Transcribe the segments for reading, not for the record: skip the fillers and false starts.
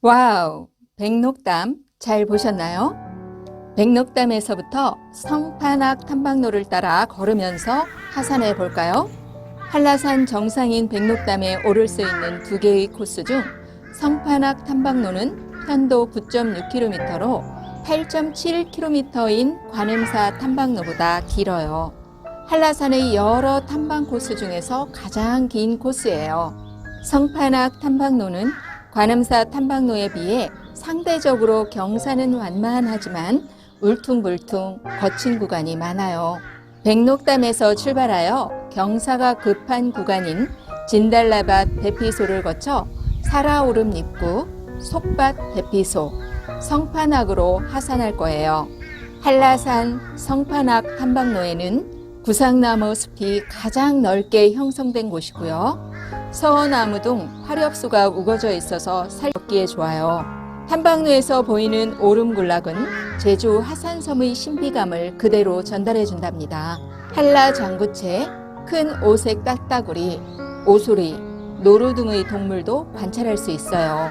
와우! 백록담 잘 보셨나요? 백록담에서부터 성판악 탐방로를 따라 걸으면서 하산해 볼까요? 한라산 정상인 백록담에 오를 수 있는 두 개의 코스 중 성판악 탐방로는 편도 9.6km로 8.7km인 관음사 탐방로보다 길어요. 한라산의 여러 탐방 코스 중에서 가장 긴 코스예요. 성판악 탐방로는 관음사 탐방로에 비해 상대적으로 경사는 완만하지만 울퉁불퉁 거친 구간이 많아요. 백록담에서 출발하여 경사가 급한 구간인 진달래밭 대피소를 거쳐 살아오름 입구, 속밭 대피소, 성판악으로 하산할 거예요. 한라산 성판악 탐방로에는 구상나무 숲이 가장 넓게 형성된 곳이고요. 서원나무 등 화렵수가 우거져 있어서 살기에 좋아요. 탐방로에서 보이는 오름군락은 제주 하산섬의 신비감을 그대로 전달해 준답니다. 한라장구채, 큰 오색 딱따구리, 오소리, 노루 등의 동물도 관찰할 수 있어요.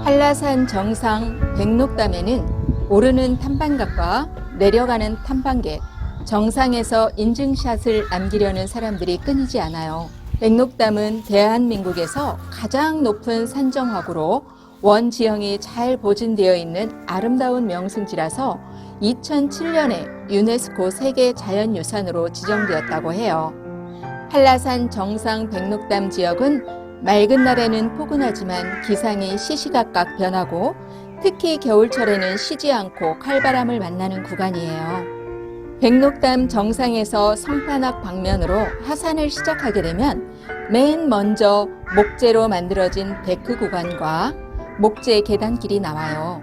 한라산 정상 백록담에는 오르는 탐방객과 내려가는 탐방객, 정상에서 인증샷을 남기려는 사람들이 끊이지 않아요. 백록담은 대한민국에서 가장 높은 산정화구로 원지형이 잘 보존되어 있는 아름다운 명승지라서 2007년에 유네스코 세계자연유산으로 지정되었다고 해요. 한라산 정상 백록담 지역은 맑은 날에는 포근하지만 기상이 시시각각 변하고 특히 겨울철에는 쉬지 않고 칼바람을 만나는 구간이에요. 백록담 정상에서 성판악 방면으로 하산을 시작하게 되면 맨 먼저 목재로 만들어진 데크 구간과 목재 계단길이 나와요.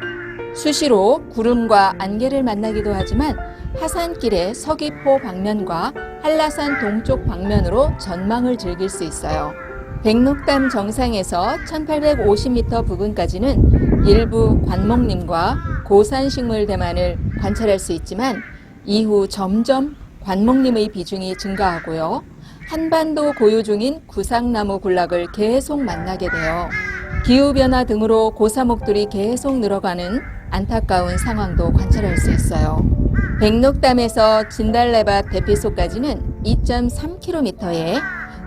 수시로 구름과 안개를 만나기도 하지만 하산길의 서귀포 방면과 한라산 동쪽 방면으로 전망을 즐길 수 있어요. 백록담 정상에서 1850m 부근까지는 일부 관목림과 고산식물 대만을 관찰할 수 있지만 이후 점점 관목림의 비중이 증가하고요. 한반도 고유 중인 구상나무 군락을 계속 만나게 돼요. 기후변화 등으로 고사목들이 계속 늘어가는 안타까운 상황도 관찰할 수 있어요. 백록담에서 진달래밭 대피소까지는 2.3km에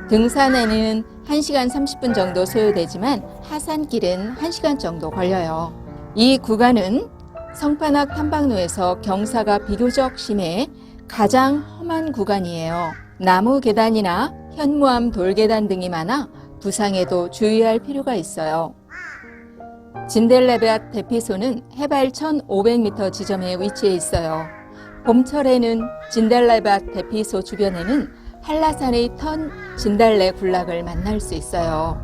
등산에는 1시간 30분 정도 소요되지만 하산길은 1시간 정도 걸려요. 이 구간은 성판악 탐방로에서 경사가 비교적 심해 가장 험한 구간이에요. 나무 계단이나 현무암 돌계단 등이 많아 부상에도 주의할 필요가 있어요. 진달래밭 대피소는 해발 1500m 지점에 위치해 있어요. 봄철에는 진달래밭 대피소 주변에는 한라산의 턴 진달래 군락을 만날 수 있어요.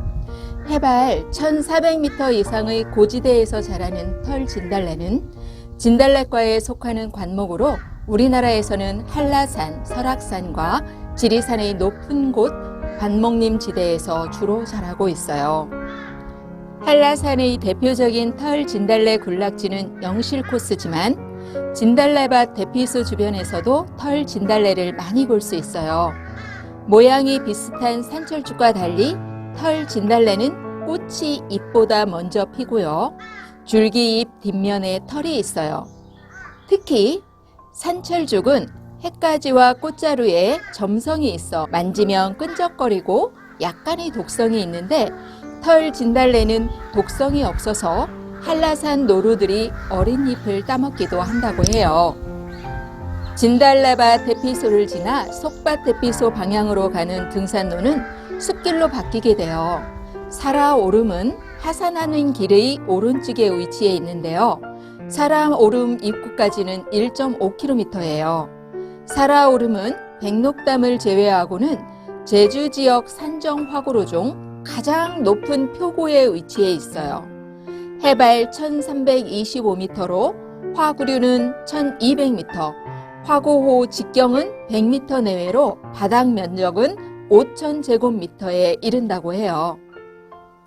해발 1400m 이상의 고지대에서 자라는 털 진달래는 진달래과에 속하는 관목으로 우리나라에서는 한라산, 설악산과 지리산의 높은 곳 관목림 지대에서 주로 자라고 있어요. 한라산의 대표적인 털 진달래 군락지는 영실 코스지만 진달래밭 대피소 주변에서도 털 진달래를 많이 볼 수 있어요. 모양이 비슷한 산철쭉과 달리 털 진달래는 꽃이 잎보다 먼저 피고요. 줄기잎 뒷면에 털이 있어요. 특히 산철쭉은 핵가지와 꽃자루에 점성이 있어 만지면 끈적거리고 약간의 독성이 있는데 털 진달래는 독성이 없어서 한라산 노루들이 어린 잎을 따먹기도 한다고 해요. 진달래밭 대피소를 지나 속밭 대피소 방향으로 가는 등산로는 숲길로 바뀌게 돼요. 살아오름은 하산하는 길의 오른쪽에 위치해 있는데요. 살아오름 입구까지는 1.5km예요. 살아오름은 백록담을 제외하고는 제주 지역 산정 화구로 중 가장 높은 표고에 위치해 있어요. 해발 1325m로 화구류는 1200m, 화구호 직경은 100m 내외로 바닥 면적은 5000제곱미터에 이른다고 해요.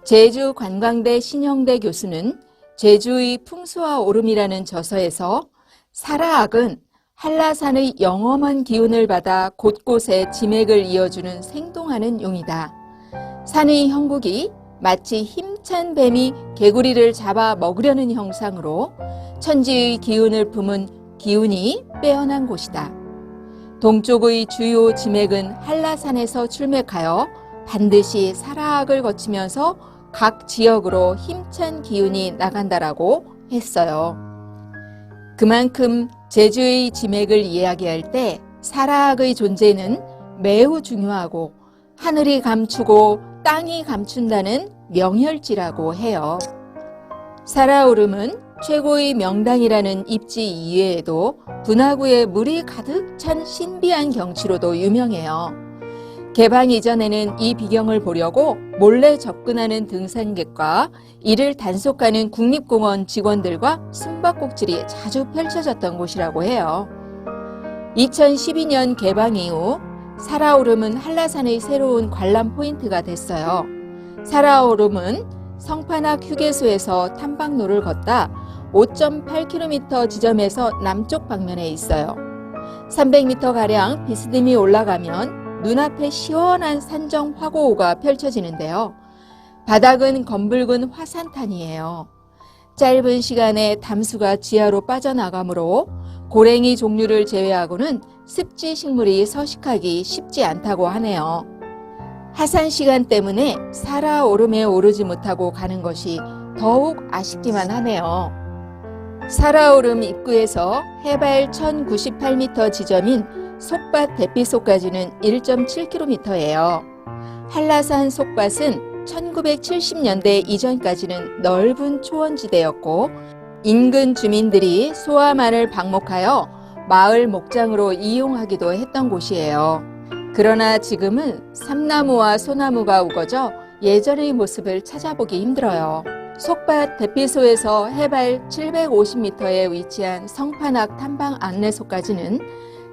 제주관광대 신영대 교수는 제주의 풍수와 오름이라는 저서에서 살아악은 한라산의 영험한 기운을 받아 곳곳에 지맥을 이어주는 생동하는 용이다. 산의 형국이 마치 힘 힘찬 뱀이 개구리를 잡아 먹으려는 형상으로 천지의 기운을 품은 기운이 빼어난 곳이다. 동쪽의 주요 지맥은 한라산에서 출맥하여 반드시 사라악을 거치면서 각 지역으로 힘찬 기운이 나간다라고 했어요. 그만큼 제주의 지맥을 이야기할 때 사라악의 존재는 매우 중요하고 하늘이 감추고 땅이 감춘다는 명혈지라고 해요. 사라오름은 최고의 명당이라는 입지 이외에도 분화구에 물이 가득 찬 신비한 경치로도 유명해요. 개방 이전에는 이 비경을 보려고 몰래 접근하는 등산객과 이를 단속하는 국립공원 직원들과 숨바꼭질이 자주 펼쳐졌던 곳이라고 해요. 2012년 개방 이후 사라오름은 한라산의 새로운 관람 포인트가 됐어요. 사라오름은 성판악 휴게소에서 탐방로를 걷다 5.8km 지점에서 남쪽 방면에 있어요. 300m가량 비스듬히 올라가면 눈앞에 시원한 산정 화고호가 펼쳐지는데요. 바닥은 검붉은 화산탄이에요. 짧은 시간에 담수가 지하로 빠져나가므로 고랭이 종류를 제외하고는 습지 식물이 서식하기 쉽지 않다고 하네요. 하산 시간 때문에 사라오름에 오르지 못하고 가는 것이 더욱 아쉽기만 하네요. 사라오름 입구에서 해발 1098m 지점인 속밭 대피소까지는 1.7km예요. 한라산 속밭은 1970년대 이전까지는 넓은 초원지대였고 인근 주민들이 소아만을 방목하여 마을 목장으로 이용하기도 했던 곳이에요. 그러나 지금은 삼나무와 소나무가 우거져 예전의 모습을 찾아보기 힘들어요. 속밭 대피소에서 해발 750m에 위치한 성판악 탐방 안내소까지는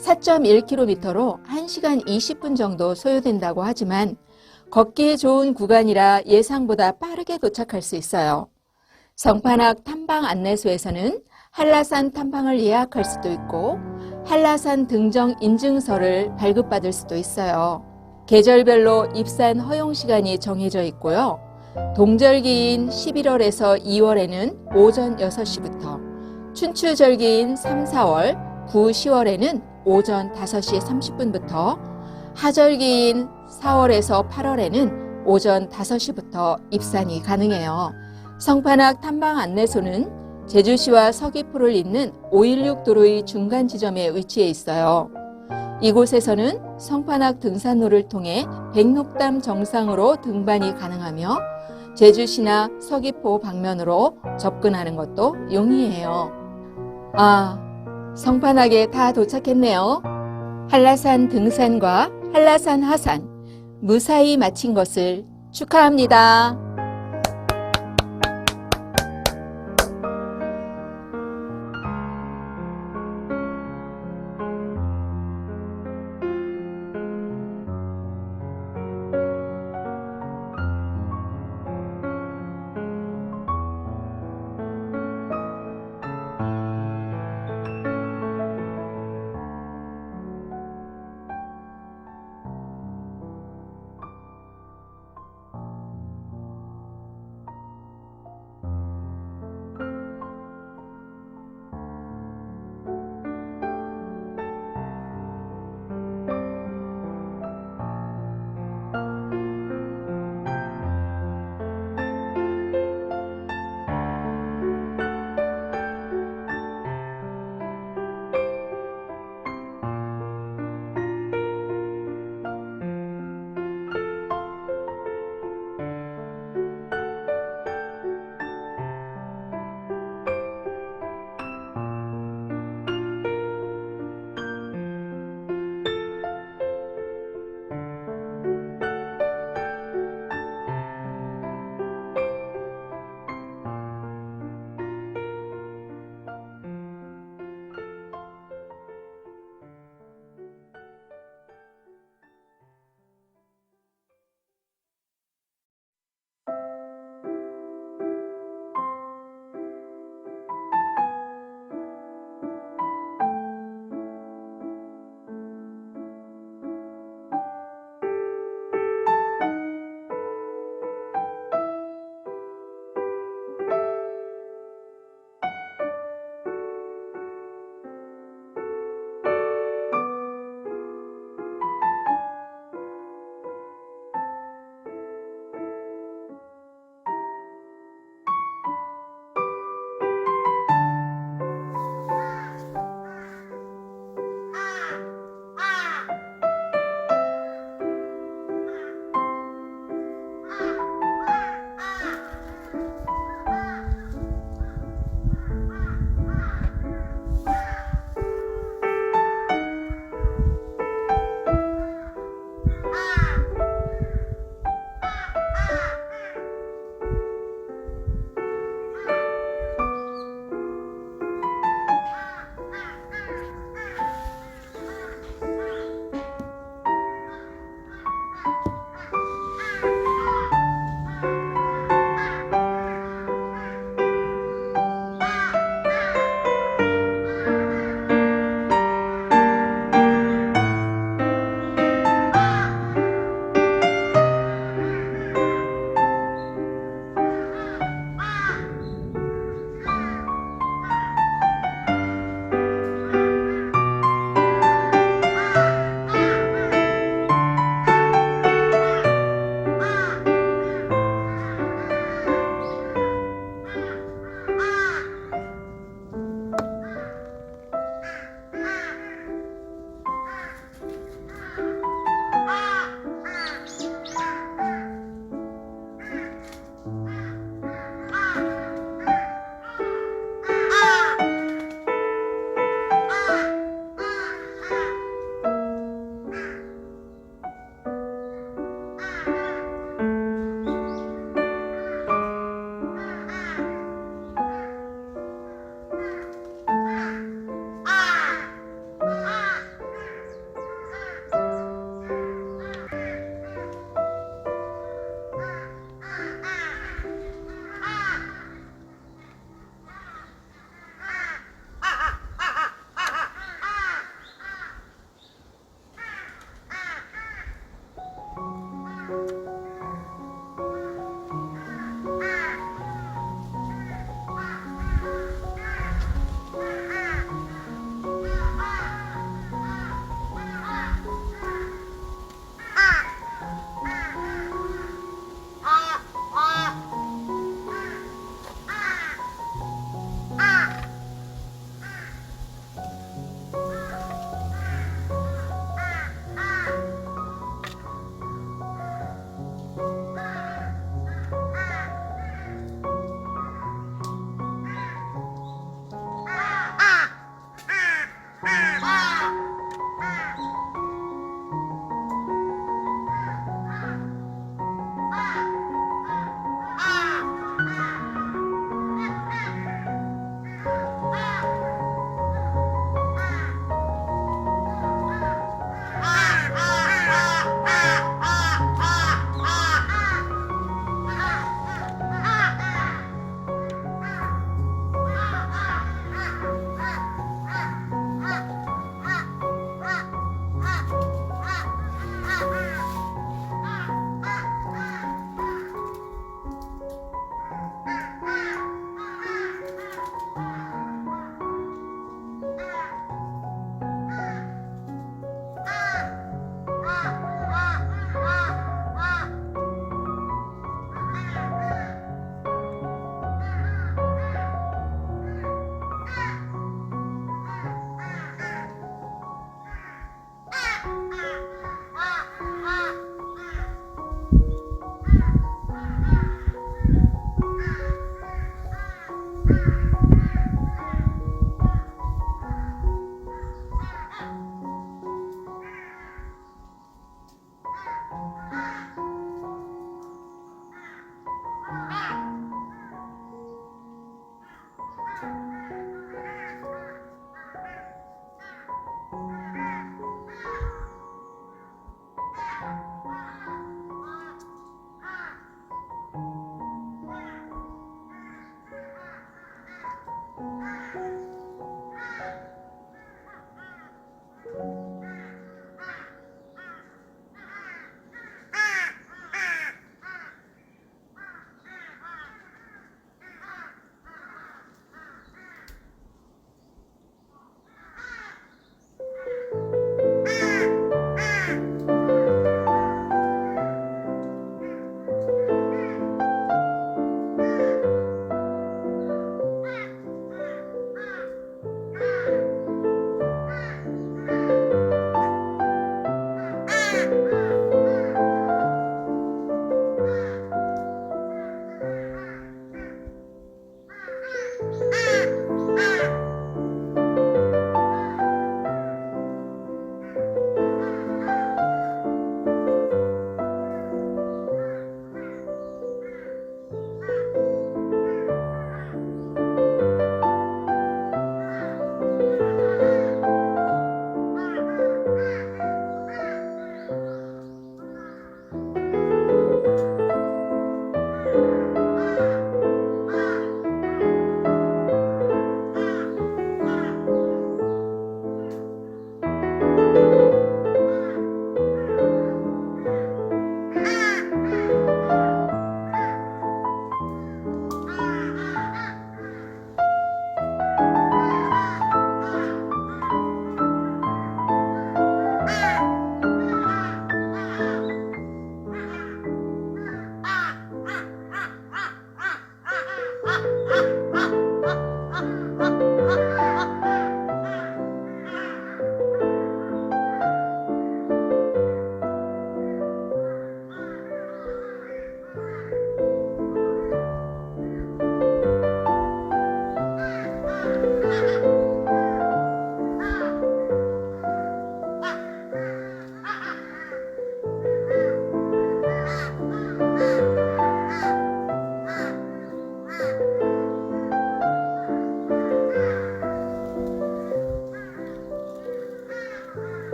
4.1km로 1시간 20분 정도 소요된다고 하지만 걷기에 좋은 구간이라 예상보다 빠르게 도착할 수 있어요. 성판악 탐방 안내소에서는 한라산 탐방을 예약할 수도 있고 한라산 등정 인증서를 발급받을 수도 있어요. 계절별로 입산 허용 시간이 정해져 있고요. 동절기인 11월에서 2월에는 오전 6시부터, 춘추절기인 3, 4월, 9, 10월에는 오전 5시 30분부터, 하절기인 4월에서 8월에는 오전 5시부터 입산이 가능해요. 성판악 탐방 안내소는 제주시와 서귀포를 잇는 516 도로의 중간 지점에 위치해 있어요. 이곳에서는 성판악 등산로를 통해 백록담 정상으로 등반이 가능하며 제주시나 서귀포 방면으로 접근하는 것도 용이해요. 성판악에 다 도착했네요. 한라산 등산과 한라산 하산 무사히 마친 것을 축하합니다.